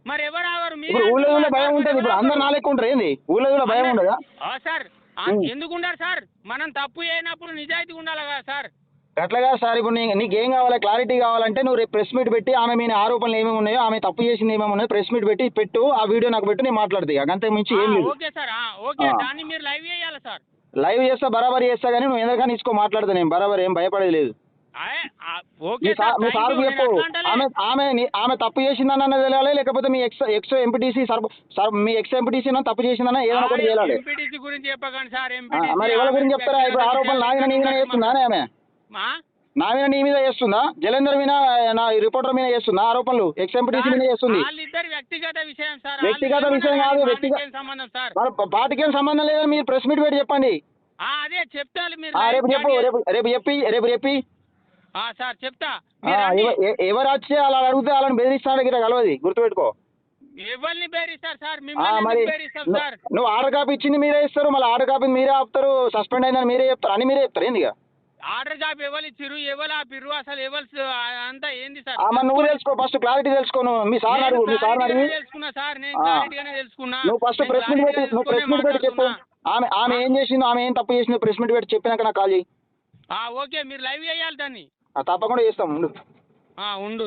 మరి ఎవరు ఆగరు? ఇప్పుడు ఊళ్ళో భయం ఉంటుంది. ఇప్పుడు అందరు నా లెక్క ఉంటారు ఏంది? ఊళ్ళో భయం ఉండదా సార్? ఎందుకు ఉండరు సార్? మనం తప్పు చేయనప్పుడు నిజాయితీ ఉండాలి కదా సార్. అట్లాగా సార్. ఇప్పుడు నీకేం కావాలి? క్లారిటీ కావాలంటే నువ్వు రేపు ప్రెస్ మీట్ పెట్టి ఆమె మీద ఆరోపణలు ఏమేమి ఉన్నాయో, ఆమె తప్పు చేసింది ఏమేమి ఉన్నాయో ప్రెస్ మీట్ పెట్టి పెట్టు. ఆ వీడియో నాకు పెట్టు, నేను మాట్లాడతా. అంతే మించి ఏం లేదు. Okay sir. ఓకే, దాన్ని మీరు లైవ్ చేయాలి సార్. లైవ్ చేస్తా, బరాబర్ చేస్తా. కానీ నువ్వు ఎందుకని ఇచ్చుకో మాట్లాడతా. నేను బరాబర్ ఏం భయపడేది లేదు. మీ సార్కు చెప్పు. ఆమె తప్పు చేసిందన్న తెలియాలి, లేకపోతే మీ ఎక్స్ ఎంపీటీసీ మీ ఎక్స్ ఎంపీటీసీ తప్పు చేసిందన్న ఏదైనా ఒకటి చేయాలి. మరి ఎవరి గురించి చెప్తారా? ఇప్పుడు ఆరోపణలు నా మీద నీ మీద చేస్తుందా? ఆమె నా మీద నీ మీద చేస్తుందా? జలేందర్ మీద, నా రిపోర్టర్ మీద చేస్తుందా ఆరోపణలు? ఎక్స్ ఎంపీటీసీ మీద చేస్తుంది. వ్యక్తిగత విషయం కాదు. పార్టీకేం సంబంధం లేదని మీరు ప్రెస్ మీట్ పెట్టి చెప్పండి. అదే చెప్తాను. రేపు చెప్పు. రేపు చెప్పి సార్ చెప్తా. ఎవరు వచ్చి అలా అడిగితే వాళ్ళని బెదిరిస్తాడు గిట్ట కలవది, గుర్తుపెట్టుకో. ఎవరిని బెదిరిస్తారు సార్? మరి నువ్వు ఆర్డర్ కాపీ ఇచ్చింది మీరే ఇస్తారు, మళ్ళీ ఆర్డర్ కాపీ మీరే ఆపుతారు. సస్పెండ్ అయిందని మీరే చెప్తారు, అని మీరే చెప్తారు. ఏంది ఆర్డర్ కాపీ ఎవరు ఇచ్చిర్రు, ఎవరు ఆపిర్రు, అసలు ఎవరు అంతా ఏంది సార్? మరి నువ్వు తెలుసుకో ఫస్ట్, క్లారిటీ తెలుసుకో. మీ సార్ అడుగు. తెలుసుకున్నా సార్, నేను క్లారిటీగానే తెలుసుకున్నా. నువ్వు ఫస్ట్ ప్రెస్ మీట్ పెట్టి చెప్పు. ఆమె ఏం చేసిందో, ఆమె ఏం తప్పు చేసిందో ప్రెస్ మీట్ పెట్టి చెప్పినాక నాకు కాల్ చేయి. ఓకే, మీరు లైవ్ చేయాలి దాన్ని. తప్పకుండా చేస్తాం. ఉండు. ఉండు.